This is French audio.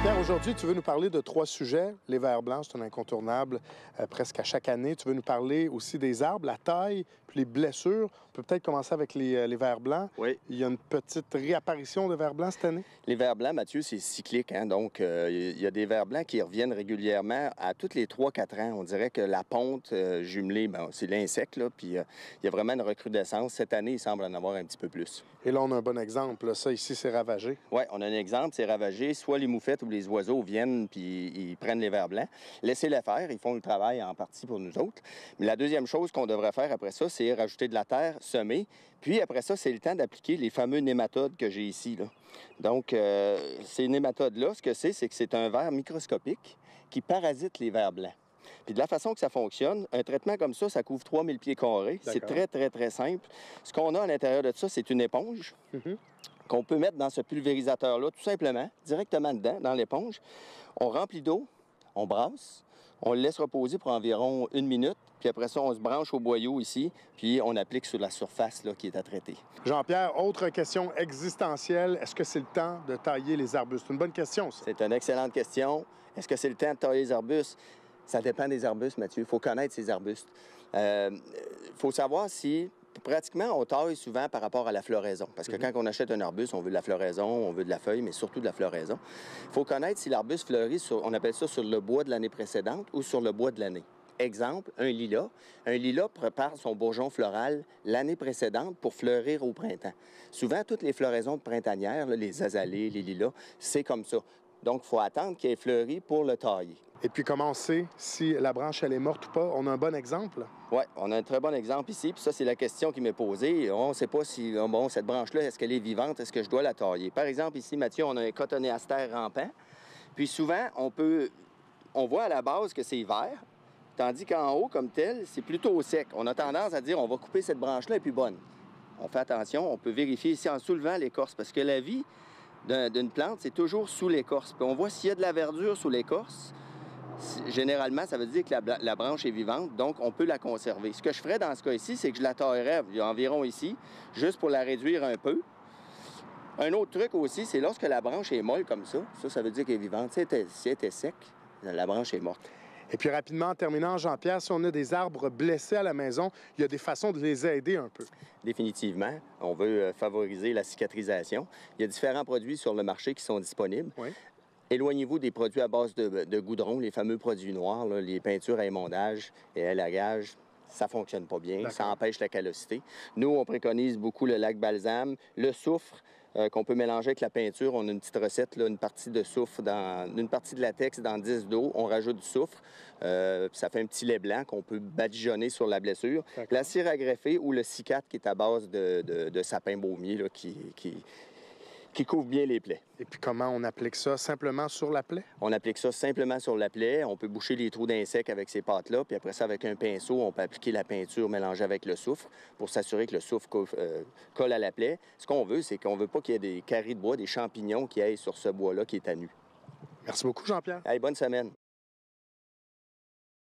Jean-Pierre, aujourd'hui, tu veux nous parler de 3 sujets. Les vers blancs, c'est un incontournable presque à chaque année. Tu veux nous parler aussi des arbres, la taille, puis les blessures. On peut peut-être commencer avec les vers blancs. Oui. Il y a une petite réapparition de vers blancs cette année? Les vers blancs, Mathieu, c'est cyclique. Hein? Donc, il y a des vers blancs qui reviennent régulièrement à tous les 3-4 ans. On dirait que la ponte jumelée, c'est l'insecte, là, puis il y a vraiment une recrudescence. Cette année, il semble en avoir un petit peu plus. Et là, on a un bon exemple. Là. Ça, ici, c'est ravagé. Oui, on a un exemple, c'est ravagé. Soit les moufettes ou les oiseaux viennent puis ils prennent les vers blancs. Laissez-les faire, ils font le travail en partie pour nous autres. Mais la deuxième chose qu'on devrait faire après ça, c'est rajouter de la terre, semer. Puis après ça, c'est le temps d'appliquer les fameux nématodes que j'ai ici, là. Donc, ces nématodes-là, ce que c'est que c'est un ver microscopique qui parasite les vers blancs. Puis de la façon que ça fonctionne, un traitement comme ça couvre 3000 pieds carrés. C'est très, très, très simple. Ce qu'on a à l'intérieur de ça, c'est une éponge qu'on peut mettre dans ce pulvérisateur-là, tout simplement, directement dedans, dans l'éponge. On remplit d'eau, on brasse, on le laisse reposer pour environ 1 minute, puis après ça, on se branche au boyau ici, puis on applique sur la surface là, qui est à traiter. Jean-Pierre, autre question existentielle. Est-ce que c'est le temps de tailler les arbustes? C'est une bonne question, ça. C'est une excellente question. Est-ce que c'est le temps de tailler les arbustes? Ça dépend des arbustes, Mathieu. Il faut connaître ces arbustes. Il faut savoir si... Pratiquement, on taille souvent par rapport à la floraison. Parce que quand on achète un arbuste, on veut de la floraison, on veut de la feuille, mais surtout de la floraison. Il faut connaître si l'arbuste fleurit sur, on appelle ça sur le bois de l'année précédente ou sur le bois de l'année. Exemple, un lilas. Un lilas prépare son bourgeon floral l'année précédente pour fleurir au printemps. Souvent, toutes les floraisons de printanières, là, les azalées, les lilas, c'est comme ça. Donc, il faut attendre qu'il ait fleuri pour le tailler. Et puis, comment on sait si la branche, elle est morte ou pas? On a un bon exemple? Oui, on a un très bon exemple ici. Puis ça, c'est la question qui m'est posée. On ne sait pas si, bon, cette branche-là, est-ce qu'elle est vivante? Est-ce que je dois la tailler? Par exemple, ici, Mathieu, on a un cotonéaster rampant. Puis souvent, on voit à la base que c'est vert, tandis qu'en haut, comme tel, c'est plutôt sec. On a tendance à dire, on va couper cette branche-là, et puis bonne. On fait attention, on peut vérifier ici en soulevant l'écorce, parce que la vie d'une plante, c'est toujours sous l'écorce. Puis on voit s'il y a de la verdure sous l'écorce. Généralement, ça veut dire que la branche est vivante, donc on peut la conserver. Ce que je ferais dans ce cas ici, c'est que je la taillerais environ ici, juste pour la réduire un peu. Un autre truc aussi, c'est lorsque la branche est molle comme ça veut dire qu'elle est vivante. Si elle était sec, la branche est morte. Et puis rapidement, en terminant, Jean-Pierre, si on a des arbres blessés à la maison, il y a des façons de les aider un peu. Définitivement. On veut favoriser la cicatrisation. Il y a différents produits sur le marché qui sont disponibles. Oui. Éloignez-vous des produits à base de goudron, les fameux produits noirs, là, les peintures à émondage et à élagage. Ça ne fonctionne pas bien, ça empêche la callosité. Nous, on préconise beaucoup le lac balsam, le soufre qu'on peut mélanger avec la peinture. On a une petite recette, là, une partie de soufre, une partie de latex dans 10 d'eau. On rajoute du soufre, puis ça fait un petit lait blanc qu'on peut badigeonner sur la blessure. La cire à greffer ou le cicat qui est à base de sapin baumier là, qui couvre bien les plaies. Et puis comment on applique ça? Simplement sur la plaie? On applique ça simplement sur la plaie. On peut boucher les trous d'insectes avec ces pâtes-là, puis après ça, avec un pinceau, on peut appliquer la peinture mélangée avec le soufre pour s'assurer que le soufre colle à la plaie. Ce qu'on veut, c'est qu'on veut pas qu'il y ait des carrés de bois, des champignons qui aillent sur ce bois-là qui est à nu. Merci beaucoup, Jean-Pierre. Allez, bonne semaine.